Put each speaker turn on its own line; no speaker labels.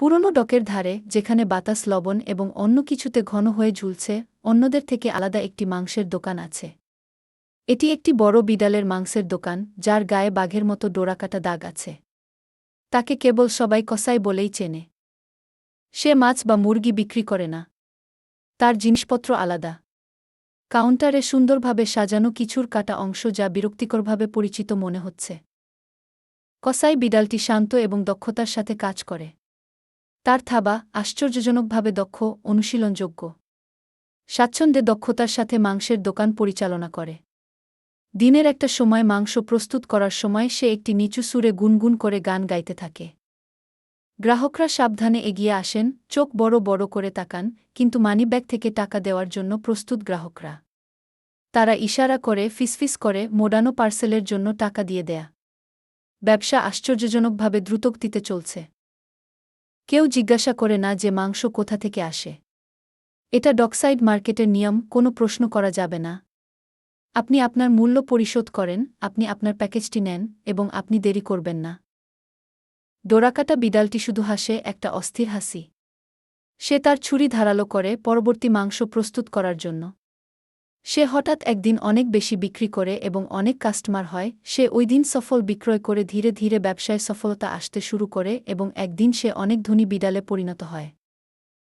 পুরনো ডকের ধারে, যেখানে বাতাস লবণ এবং অন্য কিছুতে ঘন হয়ে ঝুলছে, অন্যদের থেকে আলাদা একটি মাংসের দোকান আছে। এটি একটি বড় বিড়ালের মাংসের দোকান, যার গায়ে বাঘের মতো ডোরাকাটা দাগ আছে। তাকে কেবল সবাই কসাই বলেই চেনে। সে মাছ বা মুরগি বিক্রি করে না। তার জিনিসপত্র আলাদা। কাউন্টারে সুন্দরভাবে সাজানো কিছুর কাটা অংশ, যা বিরক্তিকরভাবে পরিচিত মনে হচ্ছে। কসাই বিড়ালটি শান্ত এবং দক্ষতার সাথে কাজ করে। তার থাবা আশ্চর্যজনকভাবে দক্ষ, অনুশীলনযোগ্য। স্বাচ্ছন্দ্যে দক্ষতার সাথে মাংসের দোকান পরিচালনা করে। দিনের একটা সময় মাংস প্রস্তুত করার সময় সে একটি নিচু সুরে গুনগুন করে গান গাইতে থাকে। গ্রাহকরা সাবধানে এগিয়ে আসেন, চোখ বড় বড় করে তাকান, কিন্তু মানিব্যাগ থেকে টাকা দেওয়ার জন্য প্রস্তুত গ্রাহকরা। তারা ইশারা করে, ফিসফিস করে, মোড়ানো পার্সেলের জন্য টাকা দিয়ে দেয়া। ব্যবসা আশ্চর্যজনকভাবে দ্রুতগতিতে চলছে। কেউ জিজ্ঞাসা করে না যে মাংস কোথা থেকে আসে। এটা ডকসাইড মার্কেটের নিয়ম, কোনো প্রশ্ন করা যাবে না। আপনি আপনার মূল্য পরিশোধ করেন, আপনি আপনার প্যাকেজটি নেন, এবং আপনি দেরি করবেন না। ডোরাকাটা বিড়ালটি শুধু হাসে, একটা অস্থির হাসি। সে তার ছুরি ধারালো করে পরবর্তী মাংস প্রস্তুত করার জন্য। সে হঠাৎ একদিন অনেক বেশি বিক্রি করে এবং অনেক কাস্টমার হয়। সে ওই দিন সফল বিক্রয় করে ধীরে ধীরে ব্যবসায় সফলতা আসতে শুরু করে এবং একদিন সে অনেক ধনী বিড়ালে পরিণত হয়।